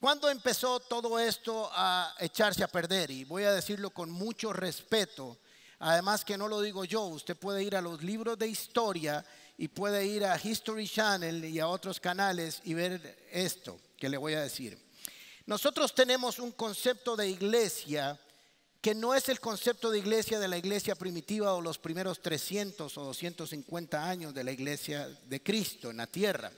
¿Cuándo empezó todo esto a echarse a perder? Y voy a decirlo con mucho respeto. Además que no lo digo yo, usted puede ir a los libros de historia y puede ir a History Channel y a otros canales y ver esto que le voy a decir. Nosotros tenemos un concepto de iglesia que no es el concepto de la iglesia primitiva o los primeros 300 o 250 años de la iglesia de Cristo en la tierra.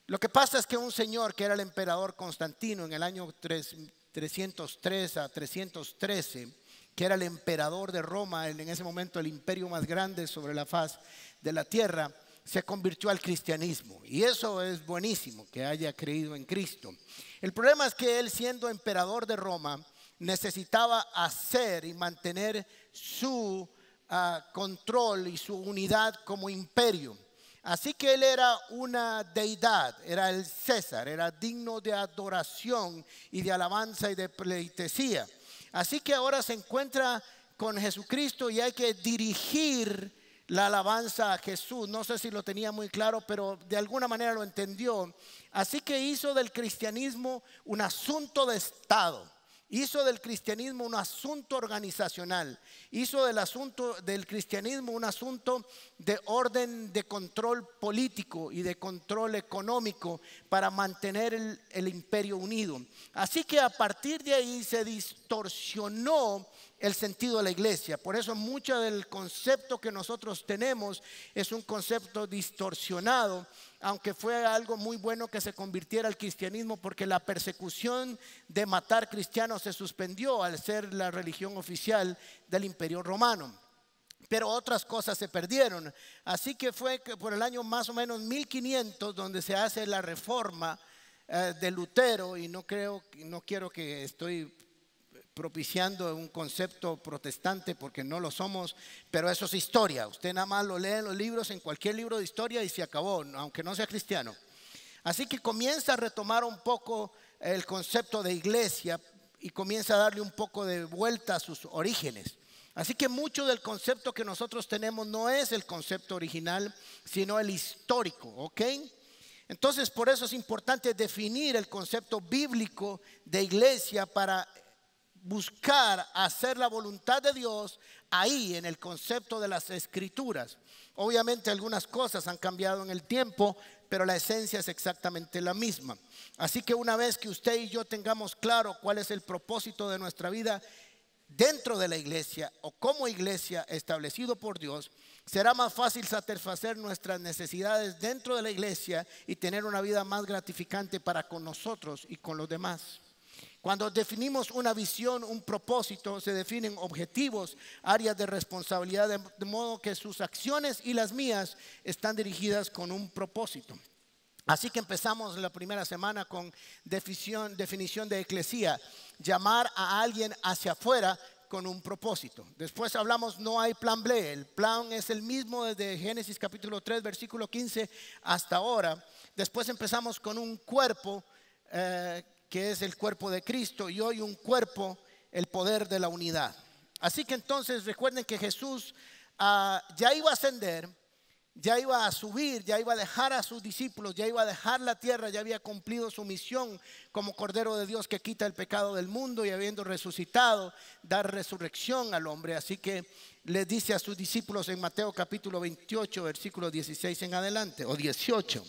Lo que pasa es que un señor que era el emperador Constantino en el año 303 a 313, que era el emperador de Roma, en ese momento el imperio más grande sobre la faz de la tierra, se convirtió al cristianismo. Y eso es buenísimo, que haya creído en Cristo. El problema es que él, siendo emperador de Roma, necesitaba hacer y mantener su control y su unidad como imperio. Así que él era una deidad, era el César, era digno de adoración y de alabanza y de pleitesía. Así que ahora se encuentra con Jesucristo y hay que dirigir la alabanza a Jesús. No sé si lo tenía muy claro, pero de alguna manera lo entendió. Así que hizo del cristianismo un asunto de Estado. Hizo del cristianismo un asunto organizacional. Hizo del cristianismo un asunto de orden, de control político y de control económico para mantener el imperio unido. Así que a partir de ahí se distorsionó el sentido de la iglesia. Por eso mucho del concepto que nosotros tenemos es un concepto distorsionado, aunque fue algo muy bueno que se convirtiera al cristianismo, porque la persecución de matar cristianos se suspendió al ser la religión oficial del Imperio Romano. Pero otras cosas se perdieron. Así que fue por el año más o menos 1500 donde se hace la reforma de Lutero, y no quiero que estoy propiciando un concepto protestante porque no lo somos, pero eso es historia. Usted nada más lo lee en los libros, en cualquier libro de historia, y se acabó, aunque no sea cristiano. Así que comienza a retomar un poco el concepto de iglesia y comienza a darle un poco de vuelta a sus orígenes. Así que mucho del concepto que nosotros tenemos no es el concepto original, sino el histórico, ¿ok? Entonces, por eso es importante definir el concepto bíblico de iglesia para buscar hacer la voluntad de Dios ahí en el concepto de las escrituras. Obviamente algunas cosas han cambiado en el tiempo, pero la esencia es exactamente la misma. Así que una vez que usted y yo tengamos claro cuál es el propósito de nuestra vida dentro de la iglesia o como iglesia establecido por Dios, será más fácil satisfacer nuestras necesidades dentro de la iglesia y tener una vida más gratificante para con nosotros y con los demás. Cuando definimos una visión, un propósito, se definen objetivos, áreas de responsabilidad, de modo que sus acciones y las mías están dirigidas con un propósito. Así que empezamos la primera semana con definición de eclesía, llamar a alguien hacia afuera con un propósito. Después hablamos, no hay plan B, el plan es el mismo desde Génesis capítulo 3, versículo 15 hasta ahora. Después empezamos con un cuerpo, que es el cuerpo de Cristo, y hoy un cuerpo, el poder de la unidad. Así que entonces recuerden que Jesús ya iba a ascender, ya iba a subir, ya iba a dejar a sus discípulos, ya iba a dejar la tierra, ya había cumplido su misión como Cordero de Dios que quita el pecado del mundo, y habiendo resucitado, dar resurrección al hombre. Así que les dice a sus discípulos en Mateo capítulo 28, versículos 16 en adelante, o 18.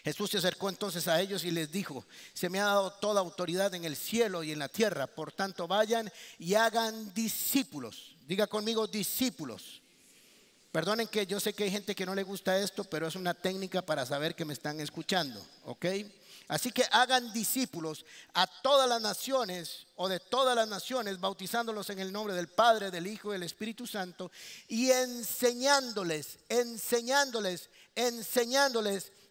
Jesús se acercó entonces a ellos y les dijo: se me ha dado toda autoridad en el cielo y en la tierra, por tanto vayan y hagan discípulos. Diga conmigo, discípulos. Perdonen que yo sé que hay gente que no le gusta esto, pero es una técnica para saber que me están escuchando, ¿ok? Así que hagan discípulos a todas las naciones, o de todas las naciones, bautizándolos en el nombre del Padre, del Hijo y del Espíritu Santo, y enseñándoles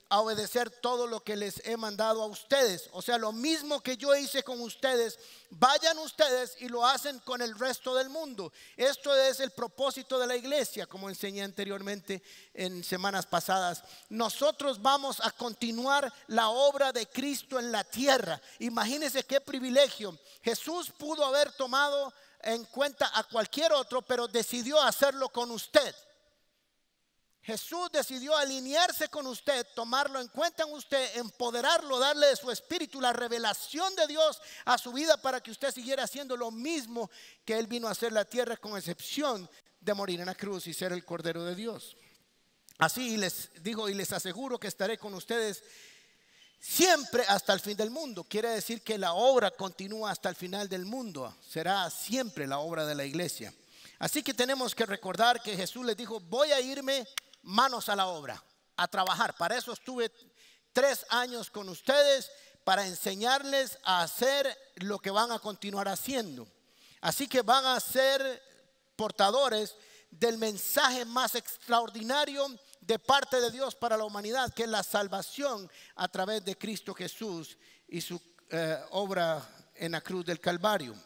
a obedecer todo lo que les he mandado a ustedes. O sea, lo mismo que yo hice con ustedes, vayan ustedes y lo hacen con el resto del mundo. Esto es el propósito de la iglesia, como enseñé anteriormente en semanas pasadas. Nosotros vamos a continuar la obra de Cristo en la tierra. Imagínense qué privilegio. Jesús pudo haber tomado en cuenta a cualquier otro, pero decidió hacerlo con usted. Jesús decidió alinearse con usted, tomarlo en cuenta en usted, empoderarlo, darle de su espíritu la revelación de Dios a su vida para que usted siguiera haciendo lo mismo que Él vino a hacer en la tierra, con excepción de morir en la cruz y ser el Cordero de Dios. Así les digo y les aseguro que estaré con ustedes siempre hasta el fin del mundo. Quiere decir que la obra continúa hasta el final del mundo. Será siempre la obra de la iglesia. Así que tenemos que recordar que Jesús les dijo: voy a irme manos a la obra, a trabajar. Para eso estuve 3 años con ustedes, para enseñarles a hacer lo que van a continuar haciendo. Así que van a ser portadores del mensaje más extraordinario de parte de Dios para la humanidad, que es la salvación a través de Cristo Jesús y su obra en la cruz del Calvario.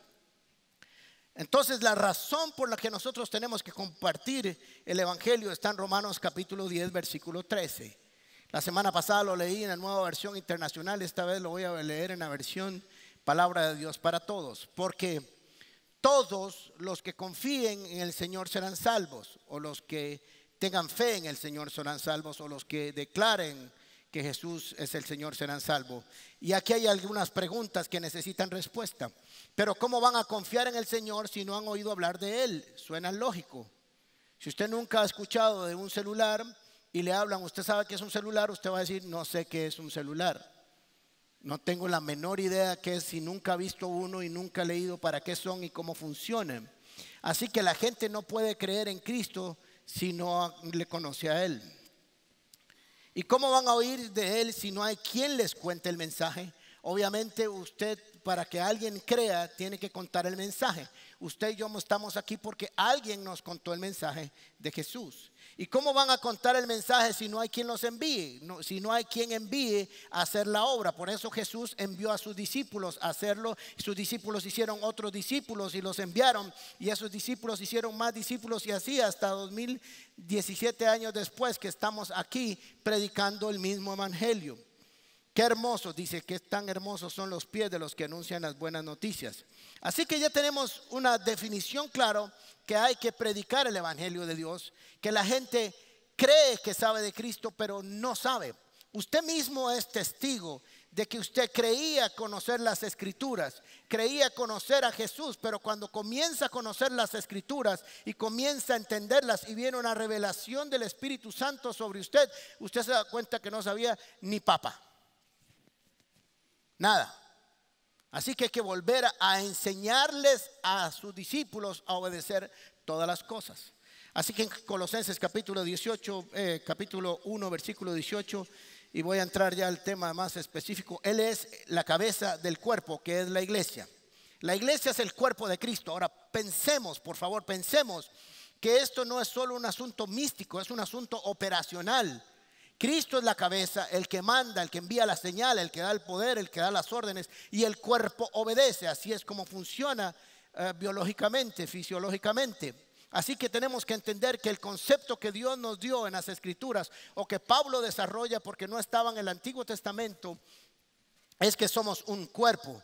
Entonces, la razón por la que nosotros tenemos que compartir el evangelio está en Romanos capítulo 10, versículo 13. La semana pasada lo leí en la Nueva Versión Internacional. Esta vez lo voy a leer en la versión Palabra de Dios para Todos. Porque todos los que confíen en el Señor serán salvos, o los que tengan fe en el Señor serán salvos, o los que declaren que Jesús es el Señor serán salvos. Y aquí hay algunas preguntas que necesitan respuesta. Pero ¿cómo van a confiar en el Señor si no han oído hablar de Él? Suena lógico. Si usted nunca ha escuchado de un celular y le hablan: ¿usted sabe qué es un celular? Usted va a decir: no sé qué es un celular. No tengo la menor idea qué es, si nunca ha visto uno y nunca ha leído para qué son y cómo funcionan. Así que la gente no puede creer en Cristo si no le conoce a Él. ¿Y cómo van a oír de Él si no hay quien les cuente el mensaje? Obviamente usted, para que alguien crea, tiene que contar el mensaje. Usted y yo estamos aquí porque alguien nos contó el mensaje de Jesús. ¿Y cómo van a contar el mensaje si no hay quien los envíe? Si no hay quien envíe a hacer la obra. Por eso Jesús envió a sus discípulos a hacerlo. Sus discípulos hicieron otros discípulos y los enviaron. Y esos discípulos hicieron más discípulos, y así hasta 2017 años después que estamos aquí predicando el mismo evangelio. Qué hermoso, dice, que tan hermosos son los pies de los que anuncian las buenas noticias. Así que ya tenemos una definición clara, que hay que predicar el evangelio de Dios, que la gente cree que sabe de Cristo, pero no sabe. Usted mismo es testigo de que usted creía conocer las Escrituras, creía conocer a Jesús, pero cuando comienza a conocer las Escrituras y comienza a entenderlas y viene una revelación del Espíritu Santo sobre usted, usted se da cuenta que no sabía ni papa. Nada. Así que hay que volver a enseñarles a sus discípulos a obedecer todas las cosas. Así que en Colosenses capítulo 1 versículo 18, y voy a entrar ya al tema más específico. Él es la cabeza del cuerpo, que es la iglesia. La iglesia es el cuerpo de Cristo. Ahora pensemos, por favor, pensemos que esto no es solo un asunto místico, es un asunto operacional. Cristo es la cabeza, el que manda, el que envía la señal, el que da el poder, el que da las órdenes, y el cuerpo obedece. Así es como funciona biológicamente, fisiológicamente. Así que tenemos que entender que el concepto que Dios nos dio en las Escrituras, o que Pablo desarrolla porque no estaba en el Antiguo Testamento, es que somos un cuerpo.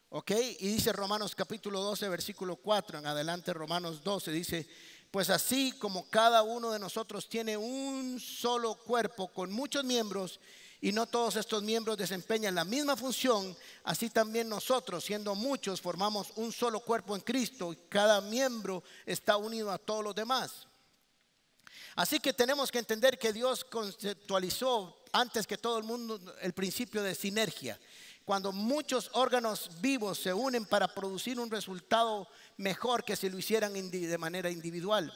¿Ok? Y dice Romanos capítulo 12 versículo 4 en adelante. Romanos 12 dice: pues así como cada uno de nosotros tiene un solo cuerpo con muchos miembros, y no todos estos miembros desempeñan la misma función, así también nosotros, siendo muchos, formamos un solo cuerpo en Cristo, y cada miembro está unido a todos los demás. Así que tenemos que entender que Dios conceptualizó antes que todo el mundo el principio de sinergia. Cuando muchos órganos vivos se unen para producir un resultado mejor que si lo hicieran de manera individual.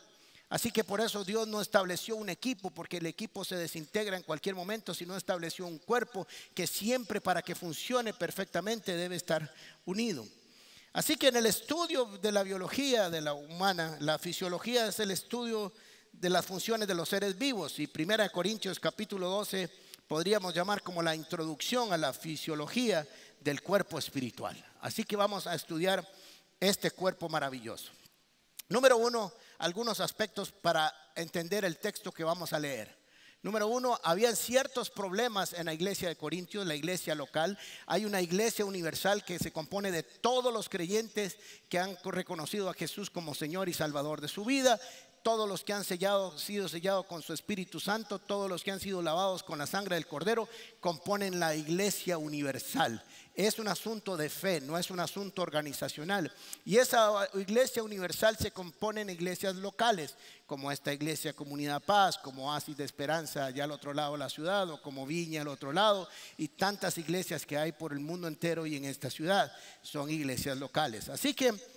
Así que por eso Dios no estableció un equipo, porque el equipo se desintegra en cualquier momento, sino estableció un cuerpo que siempre, para que funcione perfectamente, debe estar unido. Así que en el estudio de la biología de la humana, la fisiología es el estudio de las funciones de los seres vivos, y 1 Corintios capítulo 12 podríamos llamar como la introducción a la fisiología del cuerpo espiritual. Así que vamos a estudiar este cuerpo maravilloso. Número 1, algunos aspectos para entender el texto que vamos a leer. Número 1, había ciertos problemas en la iglesia de Corintios, la iglesia local. Hay una iglesia universal que se compone de todos los creyentes que han reconocido a Jesús como Señor y Salvador de su vida. todos los que han sido sellados con su Espíritu Santo, todos los que han sido lavados con la sangre del Cordero, componen la iglesia universal. Es un asunto de fe, no es un asunto organizacional. Y esa iglesia universal se compone en iglesias locales, como esta iglesia Comunidad Paz, como Oasis de Esperanza allá al otro lado de la ciudad, o como Viña al otro lado, y tantas iglesias que hay por el mundo entero y en esta ciudad son iglesias locales. Así que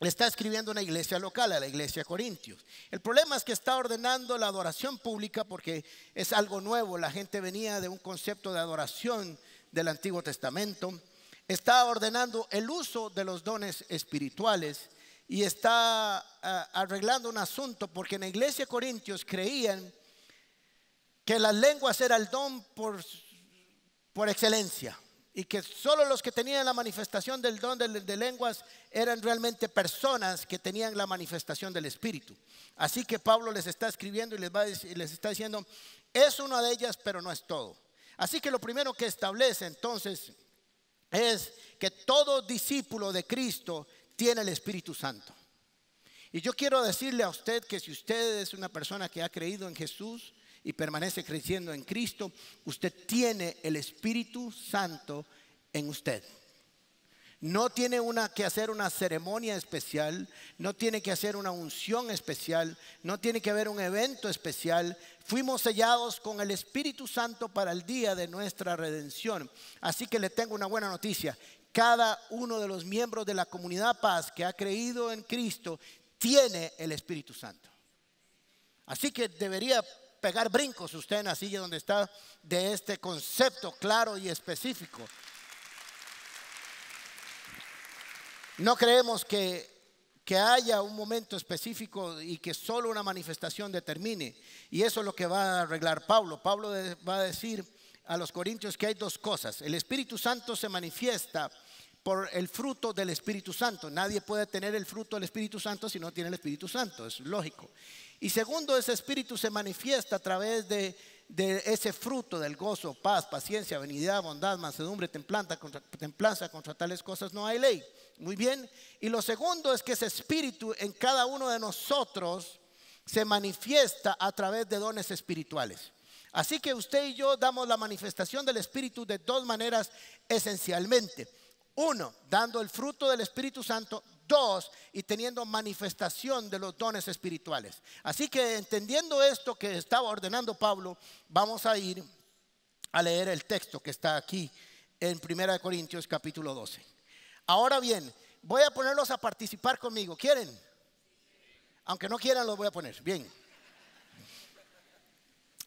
le está escribiendo una iglesia local, a la iglesia de Corintios. El problema es que está ordenando la adoración pública porque es algo nuevo. La gente venía de un concepto de adoración del Antiguo Testamento. Está ordenando el uso de los dones espirituales y está arreglando un asunto porque en la iglesia de Corintios creían que las lenguas era el don por excelencia. Y que solo los que tenían la manifestación del don de lenguas eran realmente personas que tenían la manifestación del Espíritu. Así que Pablo les está escribiendo y les está diciendo, es una de ellas, pero no es todo. Así que lo primero que establece entonces es que todo discípulo de Cristo tiene el Espíritu Santo. Y yo quiero decirle a usted que si usted es una persona que ha creído en Jesús y permanece creciendo en Cristo, usted tiene el Espíritu Santo en usted. No tiene que hacer una ceremonia especial, no tiene que hacer una unción especial, no tiene que haber un evento especial. Fuimos sellados con el Espíritu Santo para el día de nuestra redención. Así que le tengo una buena noticia. Cada uno de los miembros de la comunidad Paz que ha creído en Cristo tiene el Espíritu Santo. Así que debería pegar brincos usted en la silla donde está de este concepto claro y específico. No creemos que haya un momento específico y que solo una manifestación determine. Y eso es lo que va a arreglar Pablo. Pablo va a decir a los corintios que hay dos cosas. El Espíritu Santo se manifiesta por el fruto del Espíritu Santo. Nadie puede tener el fruto del Espíritu Santo si no tiene el Espíritu Santo, es lógico. Y segundo, ese Espíritu se manifiesta a través de ese fruto del gozo, paz, paciencia, benignidad, bondad, mansedumbre, templanza. Contra tales cosas no hay ley. Muy bien. Y lo segundo es que ese Espíritu en cada uno de nosotros se manifiesta a través de dones espirituales. Así que usted y yo damos la manifestación del Espíritu de dos maneras esencialmente. Uno, dando el fruto del Espíritu Santo. Dos, y teniendo manifestación de los dones espirituales. Así que entendiendo esto que estaba ordenando Pablo, vamos a ir a leer el texto que está aquí en 1 Corintios capítulo 12. Ahora bien, voy a ponerlos a participar conmigo. ¿Quieren? Aunque no quieran, los voy a poner. Bien.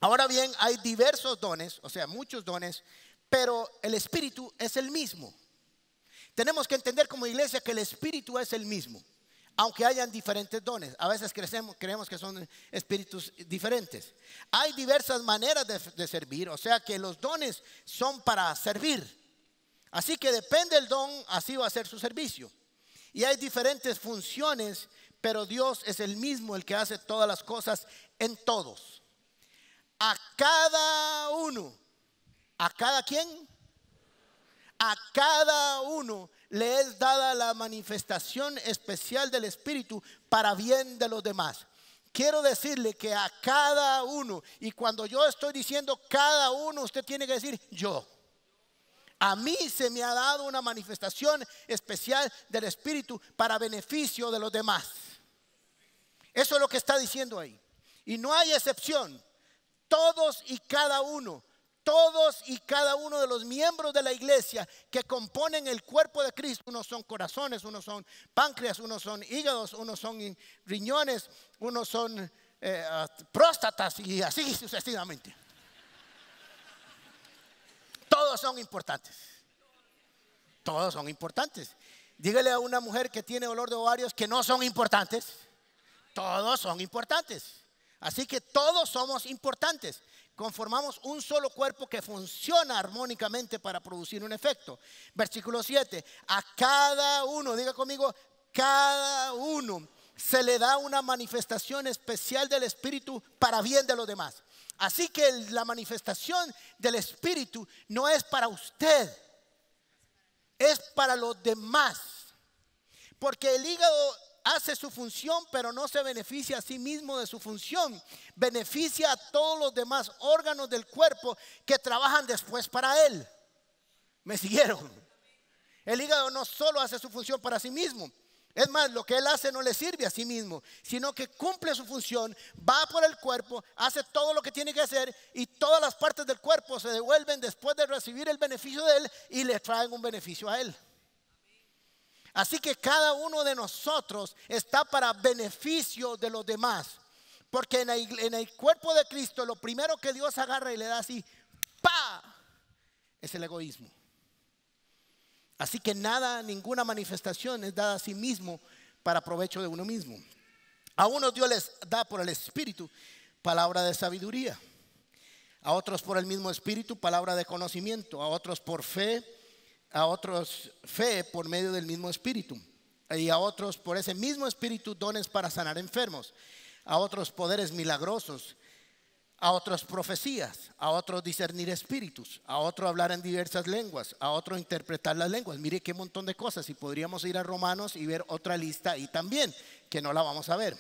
Ahora bien, hay diversos dones, o sea, muchos dones, pero el Espíritu es el mismo. Tenemos que entender como iglesia que el Espíritu es el mismo, aunque hayan diferentes dones. A veces creemos que son espíritus diferentes. Hay diversas maneras de servir, o sea que los dones son para servir. Así que depende del don, así va a ser su servicio. Y hay diferentes funciones, pero Dios es el mismo el que hace todas las cosas en todos. A cada uno, ¿a cada quién? A cada uno le es dada la manifestación especial del Espíritu para bien de los demás. Quiero decirle que a cada uno, y cuando yo estoy diciendo cada uno, usted tiene que decir yo. A mí se me ha dado una manifestación especial del Espíritu para beneficio de los demás. Eso es lo que está diciendo ahí. Y no hay excepción. Todos y cada uno de los miembros de la iglesia que componen el cuerpo de Cristo, unos son corazones, unos son páncreas, unos son hígados, unos son riñones, unos son próstatas y así sucesivamente. Todos son importantes. Todos son importantes. Dígale a una mujer que tiene dolor de ovarios que no son importantes. Todos son importantes. Así que todos somos importantes. Conformamos un solo cuerpo que funciona armónicamente para producir un efecto. Versículo 7. A cada uno, diga conmigo, cada uno se le da una manifestación especial del Espíritu para bien de los demás. Así que la manifestación del Espíritu no es para usted, es para los demás. Porque el hígado hace su función, pero no se beneficia a sí mismo de su función. Beneficia a todos los demás órganos del cuerpo que trabajan después para él. ¿Me siguieron? El hígado no solo hace su función para sí mismo. Es más, lo que él hace no le sirve a sí mismo, sino que cumple su función, va por el cuerpo, hace todo lo que tiene que hacer y todas las partes del cuerpo se devuelven después de recibir el beneficio de él y le traen un beneficio a él. Así que cada uno de nosotros está para beneficio de los demás. Porque en el cuerpo de Cristo lo primero que Dios agarra y le da así, ¡pa!, es el egoísmo. Así que ninguna manifestación es dada a sí mismo para provecho de uno mismo. A unos Dios les da por el Espíritu palabra de sabiduría. A otros por el mismo Espíritu palabra de conocimiento. A otros por fe. A otros fe por medio del mismo Espíritu. Y a otros por ese mismo Espíritu dones para sanar enfermos. A otros poderes milagrosos. A otros profecías, a otros discernir espíritus, a otro hablar en diversas lenguas, a otro interpretar las lenguas. Mire qué montón de cosas, y podríamos ir a Romanos y ver otra lista ahí también, que no la vamos a ver.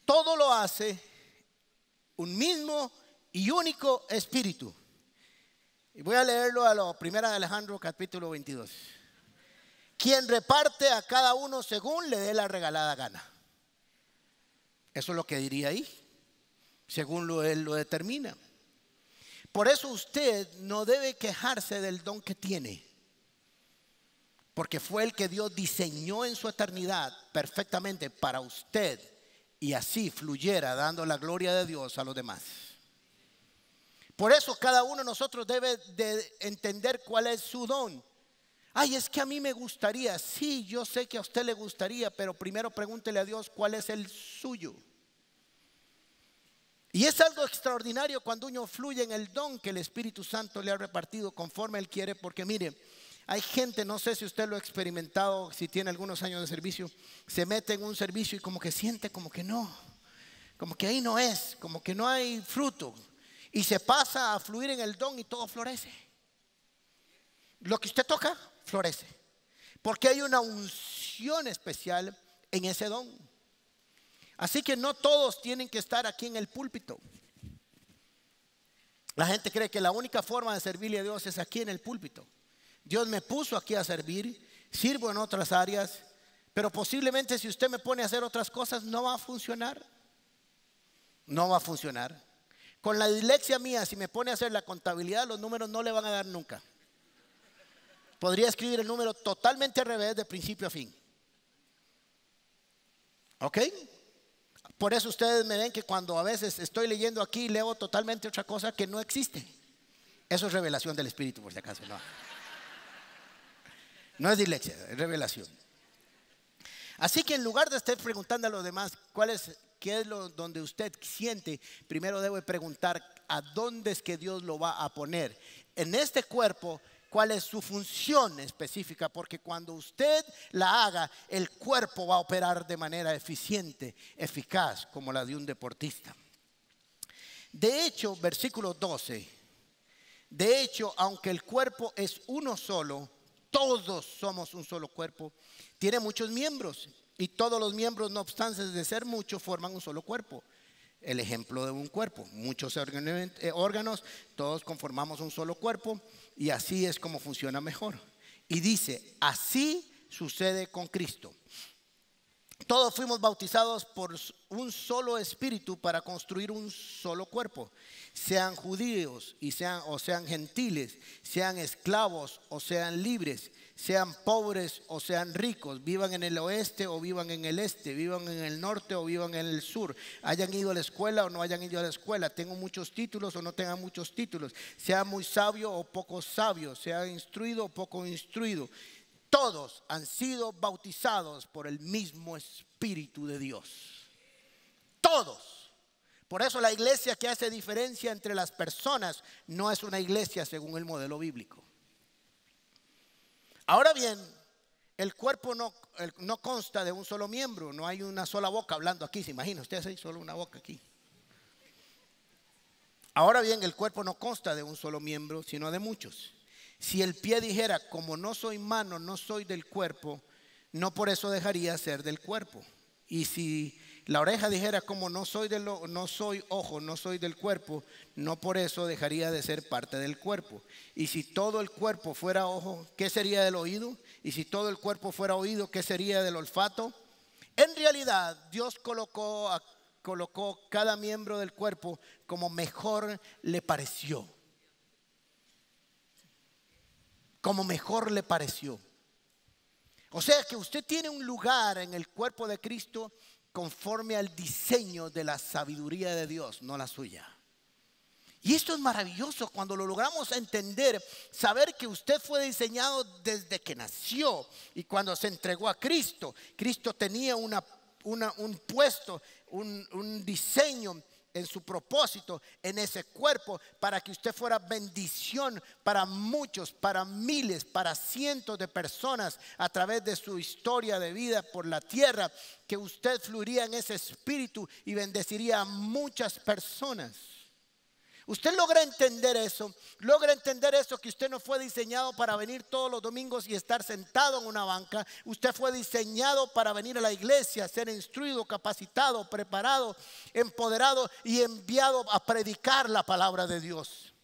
Todo lo hace un mismo y único espíritu. Y voy a leerlo a lo primero de Alejandro capítulo 22. Quien reparte a cada uno según le dé la regalada gana. Eso es lo que diría ahí, según él lo determina. Por eso usted no debe quejarse del don que tiene, porque fue el que Dios diseñó en su eternidad perfectamente para usted, y así fluyera dando la gloria de Dios a los demás. Por eso cada uno de nosotros debe de entender cuál es su don. Ay, es que a mí me gustaría. Sí, yo sé que a usted le gustaría, pero primero pregúntele a Dios cuál es el suyo. Y es algo extraordinario cuando uno fluye en el don que el Espíritu Santo le ha repartido conforme Él quiere. Porque mire, hay gente, no sé si usted lo ha experimentado, si tiene algunos años de servicio, se mete en un servicio y como que siente como que no, como que ahí no es, como que no hay fruto. Y se pasa a fluir en el don y todo florece. Lo que usted toca, florece. Porque hay una unción especial en ese don. Así que no todos tienen que estar aquí en el púlpito. La gente cree que la única forma de servirle a Dios es aquí en el púlpito. Dios me puso aquí a servir, sirvo en otras áreas, pero posiblemente si usted me pone a hacer otras cosas no va a funcionar. No va a funcionar. Con la dislexia mía, si me pone a hacer la contabilidad, los números no le van a dar nunca. Podría escribir el número totalmente al revés de principio a fin. ¿Ok? Por eso ustedes me ven que cuando a veces estoy leyendo aquí leo totalmente otra cosa que no existe. Eso es revelación del Espíritu, por si acaso. No es dislexia, es revelación. Así que en lugar de estar preguntando a los demás qué es donde usted siente, primero debe preguntar a dónde es que Dios lo va a poner. En este cuerpo, ¿cuál es su función específica? Porque cuando usted la haga, el cuerpo va a operar de manera eficiente, eficaz, como la de un deportista. De hecho, versículo 12, de hecho, aunque el cuerpo es uno solo, todos somos un solo cuerpo, tiene muchos miembros, y todos los miembros, no obstante de ser muchos, forman un solo cuerpo. El ejemplo de un cuerpo, muchos órganos, todos conformamos un solo cuerpo, y así es como funciona mejor. Y dice, así sucede con Cristo. Todos fuimos bautizados por un solo espíritu para construir un solo cuerpo. Sean judíos o sean gentiles, sean esclavos o sean libres, sean pobres o sean ricos, vivan en el oeste o vivan en el este, vivan en el norte o vivan en el sur, hayan ido a la escuela o no hayan ido a la escuela, tengan muchos títulos o no tengan muchos títulos, sea muy sabio o poco sabio, sea instruido o poco instruido. Todos han sido bautizados por el mismo Espíritu de Dios. Todos. Por eso la iglesia que hace diferencia entre las personas no es una iglesia según el modelo bíblico. Ahora bien, el cuerpo no consta de un solo miembro. No hay una sola boca hablando aquí. ¿Se imagina? Ustedes hay solo una boca aquí. Ahora bien, el cuerpo no consta de un solo miembro, sino de muchos. Si el pie dijera, como no soy mano, no soy del cuerpo, no por eso dejaría de ser del cuerpo. Y si la oreja dijera como no soy ojo, no soy del cuerpo, no por eso dejaría de ser parte del cuerpo. Y si todo el cuerpo fuera ojo, ¿qué sería del oído? Y si todo el cuerpo fuera oído, ¿qué sería del olfato? En realidad, Dios colocó cada miembro del cuerpo como mejor le pareció. Como mejor le pareció. O sea que usted tiene un lugar en el cuerpo de Cristo conforme al diseño de la sabiduría de Dios, no la suya. Y esto es maravilloso cuando lo logramos entender, saber que usted fue diseñado desde que nació y cuando se entregó a Cristo. Cristo tenía un puesto, un diseño en su propósito, en ese cuerpo, para que usted fuera bendición para muchos, para miles, para cientos de personas a través de su historia de vida por la tierra, que usted fluiría en ese espíritu y bendeciría a muchas personas. Usted logra entender eso, que usted no fue diseñado para venir todos los domingos y estar sentado en una banca. Usted fue diseñado para venir a la iglesia, ser instruido, capacitado, preparado, empoderado y enviado a predicar la palabra de Dios.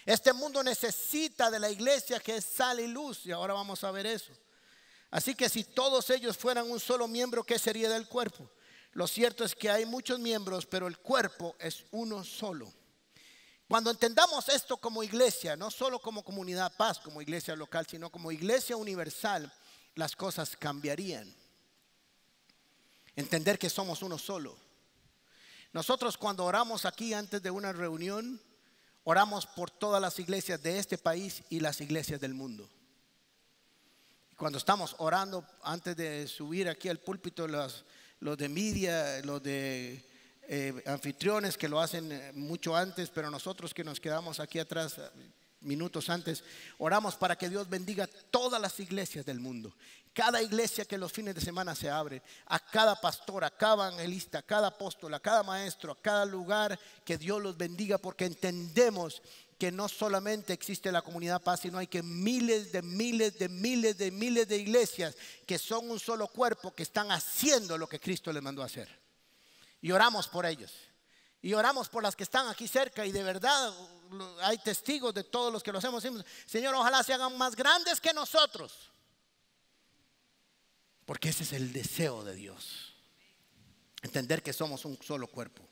Este mundo necesita de la iglesia que es sal y luz, y ahora vamos a ver eso. Así que si todos ellos fueran un solo miembro, ¿qué sería del cuerpo? Lo cierto es que hay muchos miembros, pero el cuerpo es uno solo. Cuando entendamos esto como iglesia, no solo como comunidad paz, como iglesia local, sino como iglesia universal, las cosas cambiarían. Entender que somos uno solo. Nosotros cuando oramos aquí antes de una reunión, oramos por todas las iglesias de este país y las iglesias del mundo. Cuando estamos orando antes de subir aquí al púlpito, los de media, los de anfitriones que lo hacen mucho antes, pero nosotros que nos quedamos aquí atrás minutos antes, oramos para que Dios bendiga todas las iglesias del mundo. Cada iglesia que los fines de semana se abre, a cada pastor, a cada evangelista, a cada apóstol, a cada maestro, a cada lugar, que Dios los bendiga, porque entendemos que no solamente existe la comunidad paz, sino hay que miles de iglesias que son un solo cuerpo, que están haciendo lo que Cristo les mandó a hacer. Y oramos por ellos. Y oramos por las que están aquí cerca. Y de verdad hay testigos de todos los que lo hacemos. Señor, ojalá se hagan más grandes que nosotros. Porque ese es el deseo de Dios. Entender que somos un solo cuerpo.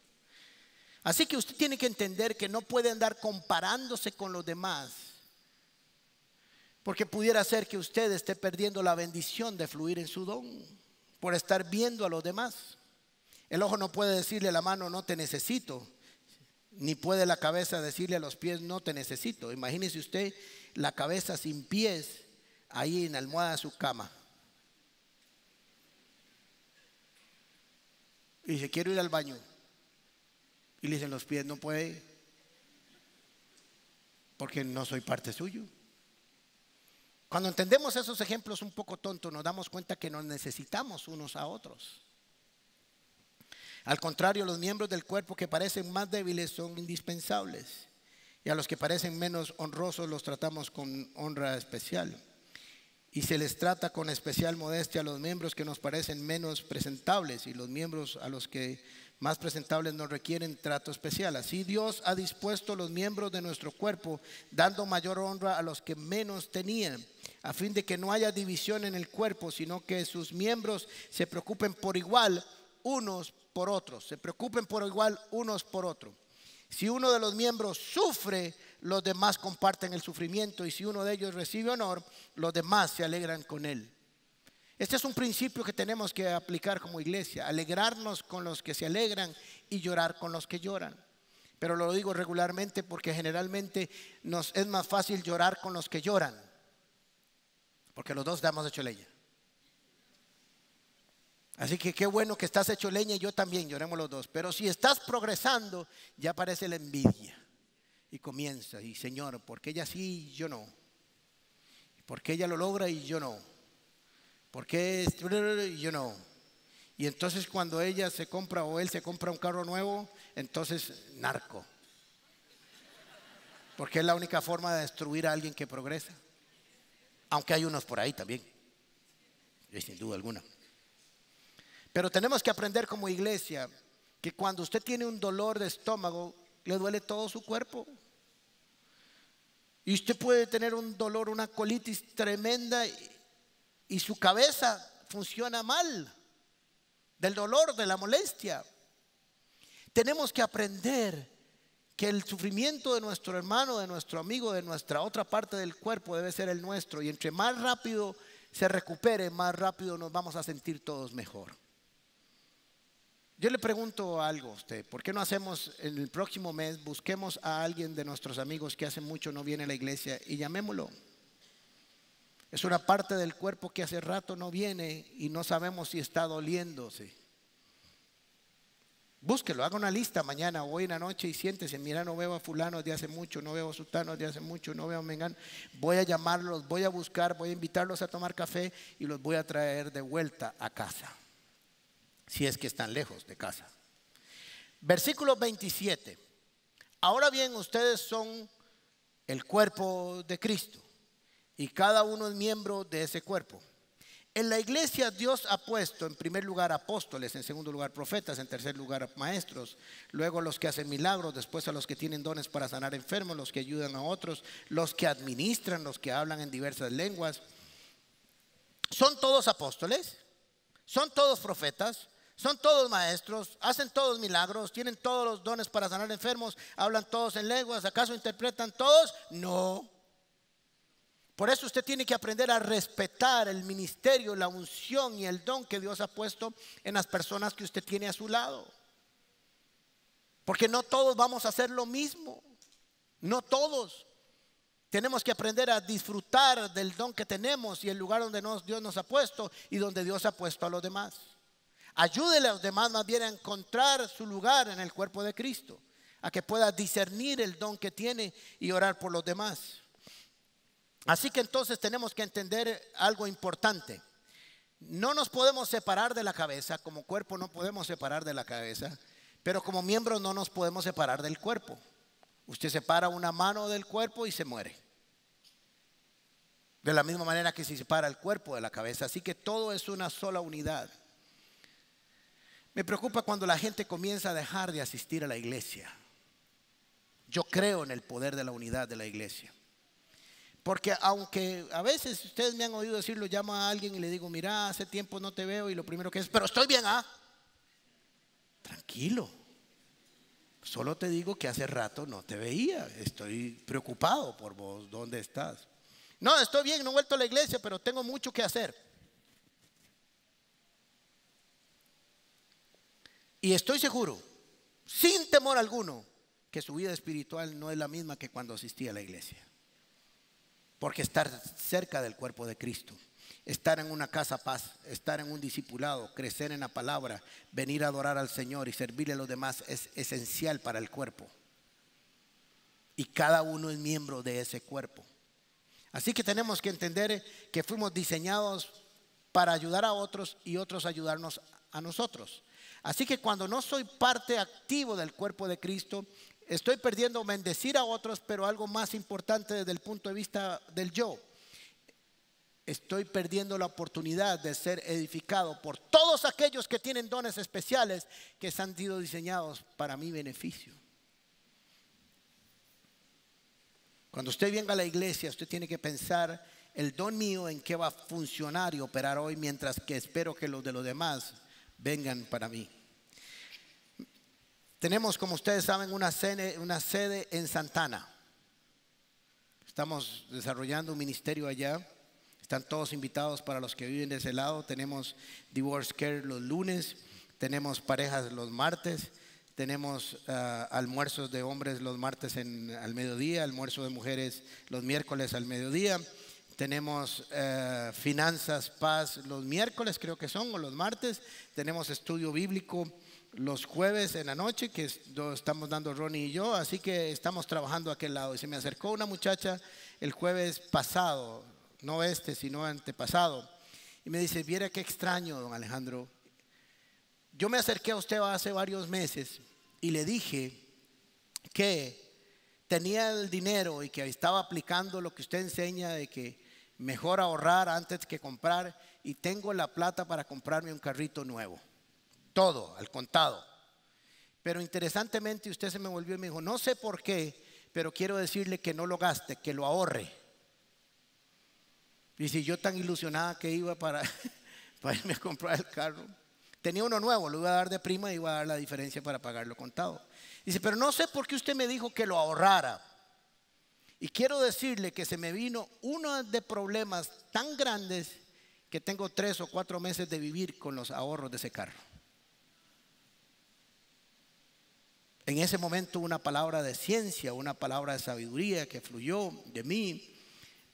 Así que usted tiene que entender que no puede andar comparándose con los demás. Porque pudiera ser que usted esté perdiendo la bendición de fluir en su don por estar viendo a los demás. El ojo no puede decirle a la mano no te necesito, ni puede la cabeza decirle a los pies no te necesito. Imagínese usted la cabeza sin pies ahí en la almohada de su cama. Y dice, quiero ir al baño. Y le dicen los pies, no puede, porque no soy parte suyo. Cuando entendemos esos ejemplos un poco tontos, nos damos cuenta que nos necesitamos unos a otros. Al contrario, los miembros del cuerpo que parecen más débiles son indispensables. Y a los que parecen menos honrosos los tratamos con honra especial. Y se les trata con especial modestia a los miembros que nos parecen menos presentables. Y los miembros a los que más presentables nos requieren trato especial. Así Dios ha dispuesto los miembros de nuestro cuerpo, dando mayor honra a los que menos tenían, a fin de que no haya división en el cuerpo, sino que sus miembros se preocupen por igual unos por otros, se preocupen por igual unos por otros. Si uno de los miembros sufre, los demás comparten el sufrimiento, y si uno de ellos recibe honor, los demás se alegran con él. Este es un principio que tenemos que aplicar como iglesia: alegrarnos con los que se alegran y llorar con los que lloran. Pero lo digo regularmente porque generalmente nos es más fácil llorar con los que lloran, porque los dos damos hecho leña. Así que qué bueno que estás hecho leña y yo también, lloremos los dos. Pero si estás progresando, ya aparece la envidia y comienza, y Señor, ¿por qué ella sí y yo no? ¿Por qué ella lo logra y yo no? ¿Por qué y yo no? Y entonces cuando ella se compra o él se compra un carro nuevo, entonces narco. Porque es la única forma de destruir a alguien que progresa. Aunque hay unos por ahí también sin duda alguna. Pero tenemos que aprender como iglesia que cuando usted tiene un dolor de estómago, le duele todo su cuerpo. Y usted puede tener un dolor, una colitis tremenda y su cabeza funciona mal del dolor, de la molestia. Tenemos que aprender que el sufrimiento de nuestro hermano, de nuestro amigo, de nuestra otra parte del cuerpo debe ser el nuestro. Y entre más rápido se recupere, más rápido nos vamos a sentir todos mejor. Yo le pregunto algo a usted, ¿por qué no hacemos en el próximo mes, busquemos a alguien de nuestros amigos que hace mucho no viene a la iglesia y llamémoslo? Es una parte del cuerpo que hace rato no viene y no sabemos si está doliéndose. Búsquelo, haga una lista mañana o hoy en la noche y siéntese, mira, no veo a fulano de hace mucho, no veo a sutano de hace mucho, no veo a mengano. Voy a llamarlos, voy a buscar, voy a invitarlos a tomar café y los voy a traer de vuelta a casa, si es que están lejos de casa. Versículo 27. Ahora bien, ustedes son el cuerpo de Cristo y cada uno es miembro de ese cuerpo. En la iglesia Dios ha puesto en primer lugar apóstoles, en segundo lugar profetas, en tercer lugar maestros, luego los que hacen milagros, después a los que tienen dones para sanar enfermos, los que ayudan a otros, los que administran, los que hablan en diversas lenguas. ¿Son todos apóstoles? ¿Son todos profetas? ¿Son todos maestros? ¿Hacen todos milagros? ¿Tienen todos los dones para sanar enfermos? ¿Hablan todos en lenguas? ¿Acaso interpretan todos? No. Por eso usted tiene que aprender a respetar el ministerio, la unción y el don que Dios ha puesto en las personas que usted tiene a su lado. Porque no todos vamos a hacer lo mismo. No todos. Tenemos que aprender a disfrutar del don que tenemos y el lugar donde Dios nos ha puesto y donde Dios ha puesto a los demás. Ayúdele a los demás más bien a encontrar su lugar en el cuerpo de Cristo, a que pueda discernir el don que tiene y orar por los demás. Así que entonces tenemos que entender algo importante. No nos podemos separar de la cabeza, como cuerpo no podemos separar de la cabeza, pero como miembros no nos podemos separar del cuerpo. Usted separa una mano del cuerpo y se muere. De la misma manera que se separa el cuerpo de la cabeza. Así que todo es una sola unidad. Me preocupa cuando la gente comienza a dejar de asistir a la iglesia. Yo creo en el poder de la unidad de la iglesia. Porque aunque a veces ustedes me han oído decirlo, llamo a alguien y le digo, mira, hace tiempo no te veo y lo primero que es, pero estoy bien, tranquilo. Solo te digo que hace rato no te veía, estoy preocupado por vos, ¿dónde estás? No, estoy bien, no he vuelto a la iglesia, pero tengo mucho que hacer. Y estoy seguro, sin temor alguno, que su vida espiritual no es la misma que cuando asistía a la iglesia. Porque estar cerca del cuerpo de Cristo, estar en una casa paz, estar en un discipulado, crecer en la palabra, venir a adorar al Señor y servirle a los demás es esencial para el cuerpo. Y cada uno es miembro de ese cuerpo. Así que tenemos que entender que fuimos diseñados para ayudar a otros y otros ayudarnos a nosotros. Así que cuando no soy parte activo del cuerpo de Cristo, estoy perdiendo bendecir a otros, pero algo más importante desde el punto de vista del yo. Estoy perdiendo la oportunidad de ser edificado por todos aquellos que tienen dones especiales que han sido diseñados para mi beneficio. Cuando usted venga a la iglesia, usted tiene que pensar el don mío en qué va a funcionar y operar hoy, mientras que espero que los de los demás vengan para mí. Tenemos, como ustedes saben, una sede en Santana. Estamos desarrollando un ministerio allá. Están todos invitados para los que viven de ese lado. Tenemos Divorce Care los lunes. Tenemos parejas los martes. Tenemos almuerzos de hombres los martes al mediodía. Almuerzo de mujeres los miércoles al mediodía. Tenemos finanzas, paz los miércoles creo que son, o los martes. Tenemos estudio bíblico los jueves en la noche, que estamos dando Ronnie y yo, así que estamos trabajando a aquel lado. Y se me acercó una muchacha el jueves pasado, no sino antepasado, y me dice, viera qué extraño, don Alejandro. Yo me acerqué a usted hace varios meses y le dije que tenía el dinero y que estaba aplicando lo que usted enseña de que mejor ahorrar antes que comprar, y tengo la plata para comprarme un carrito nuevo. Todo, al contado. Pero interesantemente usted se me volvió y me dijo, no sé por qué, pero quiero decirle que no lo gaste, que lo ahorre. Y si yo tan ilusionada que iba para irme a comprar el carro, tenía uno nuevo, lo iba a dar de prima y iba a dar la diferencia para pagarlo contado. Dice, pero no sé por qué usted me dijo que lo ahorrara. Y quiero decirle que se me vino uno de problemas tan grandes que tengo 3 o 4 meses de vivir con los ahorros de ese carro. En ese momento una palabra de ciencia, una palabra de sabiduría que fluyó de mí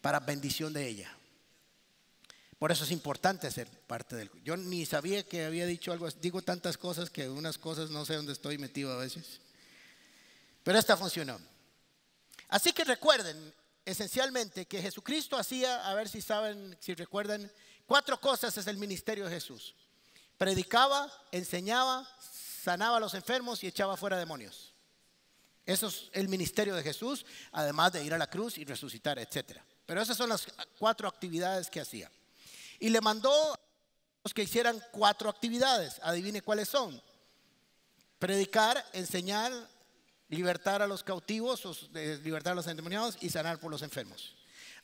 para bendición de ella. Por eso es importante ser parte del... Yo ni sabía que había dicho algo, digo tantas cosas que unas cosas no sé dónde estoy metido a veces. Pero esta funcionó. Así que recuerden esencialmente que Jesucristo hacía, a ver si saben, si recuerdan, 4 cosas es el ministerio de Jesús. Predicaba, enseñaba, sanaba a los enfermos y echaba fuera demonios. Eso es el ministerio de Jesús, además de ir a la cruz y resucitar, etc. Pero esas son las 4 actividades que hacía. Y le mandó a los que hicieran 4 actividades. Adivine cuáles son. Predicar, enseñar, libertar a los cautivos, libertar a los endemoniados y sanar por los enfermos.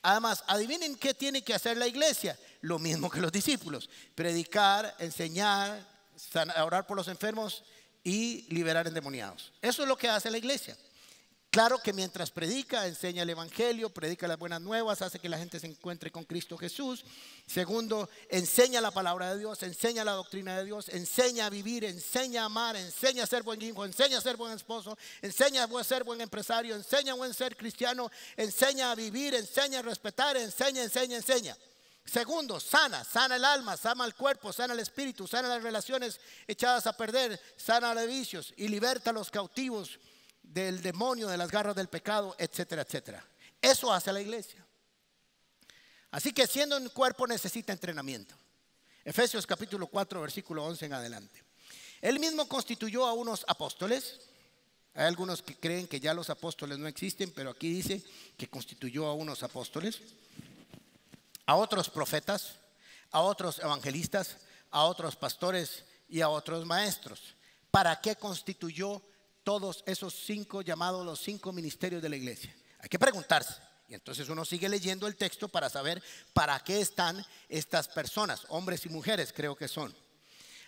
Además, adivinen qué tiene que hacer la iglesia. Lo mismo que los discípulos. Predicar, enseñar, orar por los enfermos y liberar endemoniados. Eso es lo que hace la iglesia. Claro que mientras predica, enseña el evangelio, predica las buenas nuevas, hace que la gente se encuentre con Cristo Jesús. Segundo, enseña la palabra de Dios, enseña la doctrina de Dios, enseña a vivir, enseña a amar, enseña a ser buen hijo, enseña a ser buen esposo, enseña a ser buen empresario, enseña a buen ser cristiano, enseña a vivir, enseña a respetar, enseña. Segundo, sana el alma, sana el cuerpo, sana el espíritu, sana las relaciones echadas a perder, sana los vicios y liberta a los cautivos del demonio, de las garras del pecado, etcétera, etcétera. Eso hace la iglesia. Así que siendo un cuerpo necesita entrenamiento. Efesios capítulo 4 versículo 11 en adelante. Él mismo constituyó a unos apóstoles. Hay algunos que creen que ya los apóstoles no existen, pero aquí dice que constituyó a unos apóstoles, a otros profetas, a otros evangelistas, a otros pastores y a otros maestros. ¿Para qué constituyó todos esos 5 llamados los 5 ministerios de la iglesia? Hay que preguntarse. Y entonces uno sigue leyendo el texto para saber para qué están estas personas, hombres y mujeres creo que son.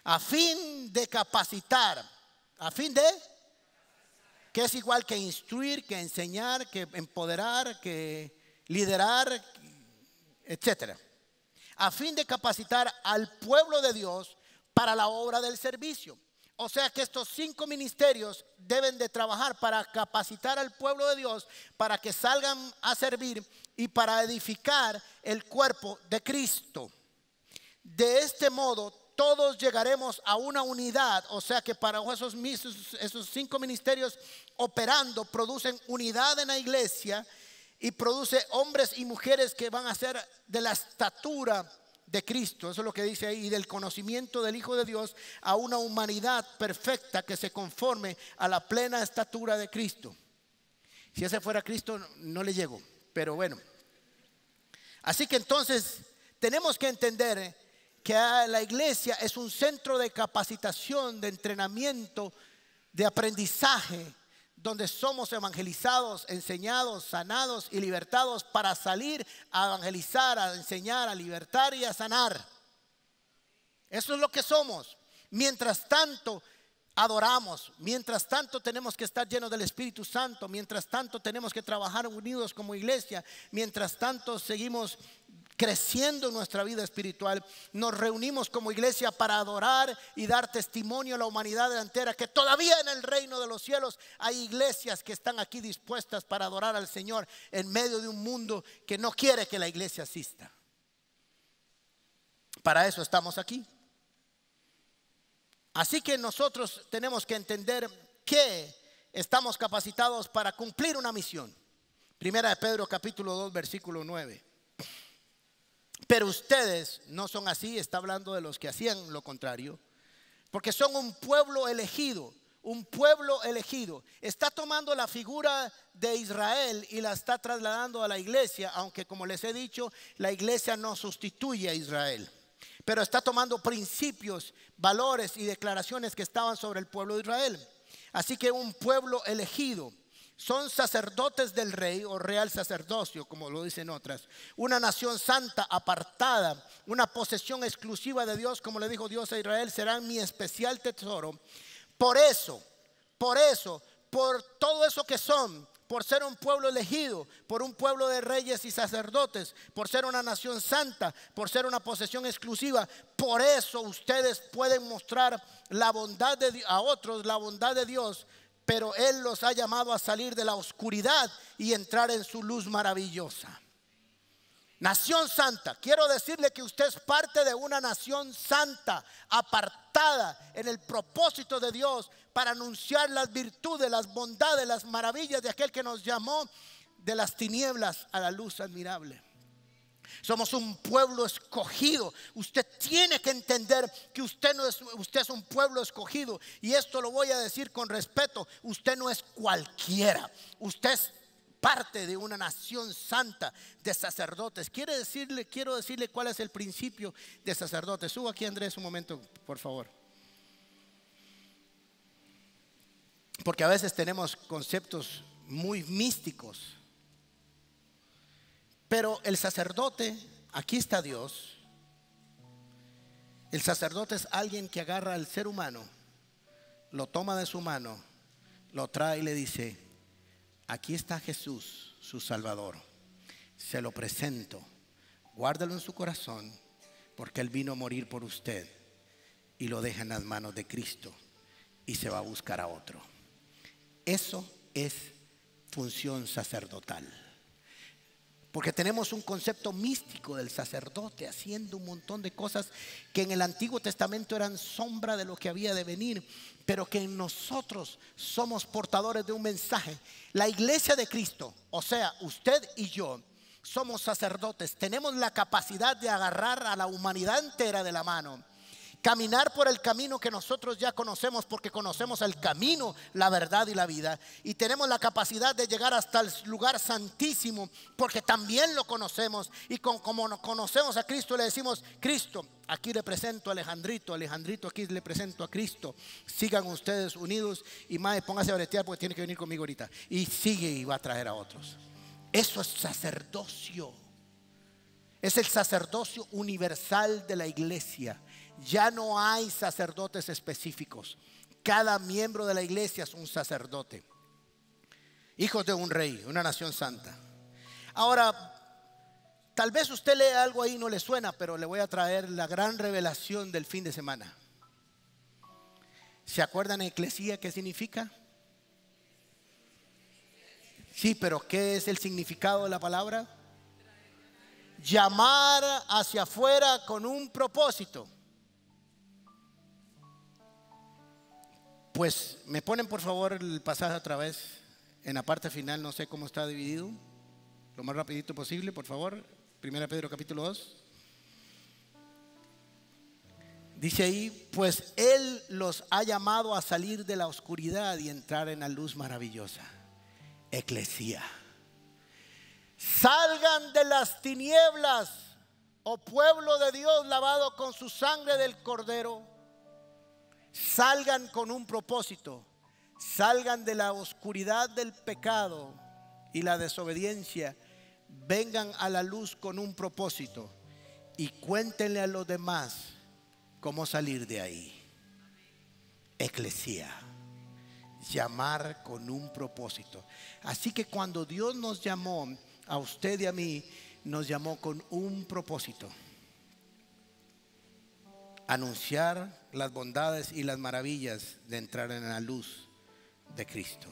A fin de capacitar, a fin de, que es igual que instruir, que enseñar, que empoderar, que liderar, etcétera. A fin de capacitar al pueblo de Dios para la obra del servicio. O sea que estos 5 ministerios deben de trabajar para capacitar al pueblo de Dios para que salgan a servir y para edificar el cuerpo de Cristo. De este modo todos llegaremos a una unidad. O sea que para esos 5 ministerios operando producen unidad en la iglesia y produce hombres y mujeres que van a ser de la estatura de Cristo. Eso es lo que dice ahí, y del conocimiento del Hijo de Dios a una humanidad perfecta que se conforme a la plena estatura de Cristo. Si ese fuera Cristo no le llego, pero bueno. Así que entonces tenemos que entender que la iglesia es un centro de capacitación, de entrenamiento, de aprendizaje, donde somos evangelizados, enseñados, sanados y libertados para salir a evangelizar, a enseñar, a libertar y a sanar. Eso es lo que somos. Mientras tanto adoramos, mientras tanto tenemos que estar llenos del Espíritu Santo, mientras tanto tenemos que trabajar unidos como iglesia, mientras tanto seguimos creciendo en nuestra vida espiritual, nos reunimos como iglesia para adorar y dar testimonio a la humanidad entera que todavía en el reino de los cielos hay iglesias que están aquí dispuestas para adorar al Señor en medio de un mundo que no quiere que la iglesia asista. Para eso estamos aquí. Así que nosotros tenemos que entender que estamos capacitados para cumplir una misión. Primera de Pedro capítulo 2 versículo 9. Pero ustedes no son así, está hablando de los que hacían lo contrario, porque son un pueblo elegido, un pueblo elegido. Está tomando la figura de Israel y la está trasladando a la iglesia, aunque como les he dicho, la iglesia no sustituye a Israel. pero está tomando principios, valores y declaraciones que estaban sobre el pueblo de Israel. Así que un pueblo elegido, son sacerdotes del rey o real sacerdocio, como lo dicen otras, una nación santa, apartada, una posesión exclusiva de Dios, como le dijo Dios a Israel, serán mi especial tesoro. Por todo eso que son, por ser un pueblo elegido, por un pueblo de reyes y sacerdotes, por ser una nación santa, por ser una posesión exclusiva, por eso ustedes pueden mostrar la bondad a otros, la bondad de Dios. Pero Él los ha llamado a salir de la oscuridad y entrar en su luz maravillosa. Nación santa. Quiero decirle que usted es parte de una nación santa, apartada en el propósito de Dios para anunciar las virtudes, las bondades, las maravillas de aquel que nos llamó de las tinieblas a la luz admirable. Somos un pueblo escogido. Usted tiene que entender que usted es un pueblo escogido. Y esto lo voy a decir con respeto. Usted no es cualquiera. Usted es parte de una nación santa de sacerdotes. Quiero decirle cuál es el principio de sacerdotes. Suba aquí, Andrés, un momento, por favor. Porque a veces tenemos conceptos muy místicos. Pero el sacerdote, aquí está Dios. El sacerdote es alguien que agarra al ser humano, lo toma de su mano, lo trae y le dice: aquí está Jesús, su Salvador. Se lo presento, guárdalo en su corazón, porque Él vino a morir por usted. Y lo deja en las manos de Cristo y se va a buscar a otro. Eso es función sacerdotal. Porque tenemos un concepto místico del sacerdote haciendo un montón de cosas que en el Antiguo Testamento eran sombra de lo que había de venir, pero que en nosotros somos portadores de un mensaje. La iglesia de Cristo, o sea, usted y yo, somos sacerdotes. Tenemos la capacidad de agarrar a la humanidad entera de la mano, caminar por el camino que nosotros ya conocemos, porque conocemos el camino, la verdad y la vida. Y tenemos la capacidad de llegar hasta el lugar santísimo, porque también lo conocemos. Y como nos conocemos a Cristo, le decimos: Cristo, aquí le presento a Alejandrito, Alejandrito, aquí le presento a Cristo. Sigan ustedes unidos. Y mae, póngase a bretear porque tiene que venir conmigo ahorita. Y sigue y va a traer a otros. Eso es sacerdocio. Es el sacerdocio universal de la iglesia. Ya no hay sacerdotes específicos. Cada miembro de la iglesia es un sacerdote. Hijos de un rey, una nación santa. Ahora, tal vez usted lee algo ahí y no le suena, pero le voy a traer la gran revelación del fin de semana. ¿Se acuerdan en Eclesía qué significa? Sí, pero ¿qué es el significado de la palabra? Llamar hacia afuera con un propósito. Pues me ponen por favor el pasaje otra vez en la parte final, no sé cómo está dividido. Lo más rapidito posible, por favor. 1 Pedro capítulo 2. Dice ahí: pues Él los ha llamado a salir de la oscuridad y entrar en la luz maravillosa. Eclesía. Salgan de las tinieblas, oh pueblo de Dios, lavado con su sangre del Cordero. Salgan con un propósito. Salgan de la oscuridad del pecado y la desobediencia. Vengan a la luz con un propósito. Y cuéntenle a los demás cómo salir de ahí. Eclesía. Llamar con un propósito. Así que cuando Dios nos llamó a usted y a mí, nos llamó con un propósito: anunciar las bondades y las maravillas de entrar en la luz de Cristo.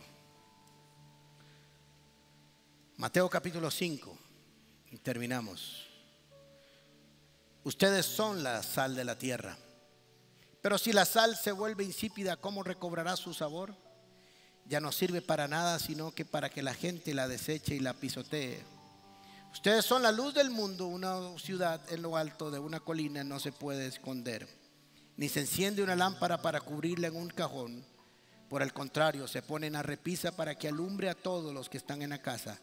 Mateo capítulo 5, y terminamos. Ustedes son la sal de la tierra, pero si la sal se vuelve insípida, ¿cómo recobrará su sabor? Ya no sirve para nada, sino que para que la gente la deseche y la pisotee. Ustedes son la luz del mundo. Una ciudad en lo alto de una colina no se puede esconder, ni se enciende una lámpara para cubrirla en un cajón. Por el contrario, se pone en la repisa para que alumbre a todos los que están en la casa.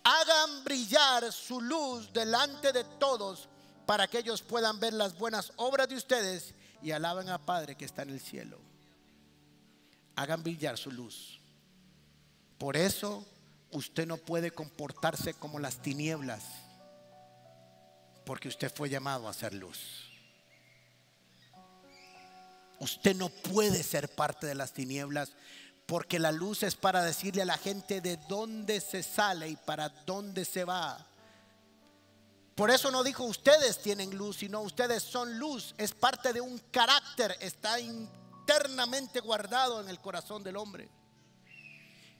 Hagan brillar su luz delante de todos, para que ellos puedan ver las buenas obras de ustedes y alaben al Padre que está en el cielo. Hagan brillar su luz. Por eso usted no puede comportarse como las tinieblas, porque usted fue llamado a ser luz. Usted no puede ser parte de las tinieblas, porque la luz es para decirle a la gente de dónde se sale y para dónde se va. Por eso no dijo ustedes tienen luz, sino ustedes son luz. Es parte de un carácter, está internamente guardado en el corazón del hombre.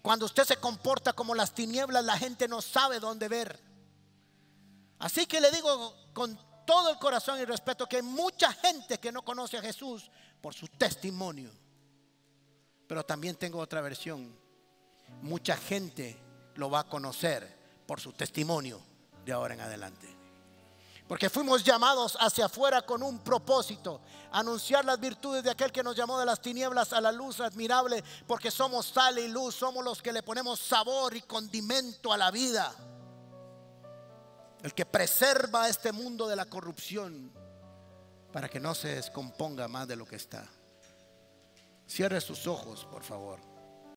Cuando usted se comporta como las tinieblas, la gente no sabe dónde ver. Así que le digo con todo el corazón y respeto que hay mucha gente que no conoce a Jesús por su testimonio. Pero también tengo otra versión. Mucha gente lo va a conocer por su testimonio de ahora en adelante. Porque fuimos llamados hacia afuera con un propósito: anunciar las virtudes de aquel que nos llamó de las tinieblas a la luz admirable. Porque somos sal y luz, somos los que le ponemos sabor y condimento a la vida. El que preserva este mundo de la corrupción para que no se descomponga más de lo que está. Cierre sus ojos, por favor.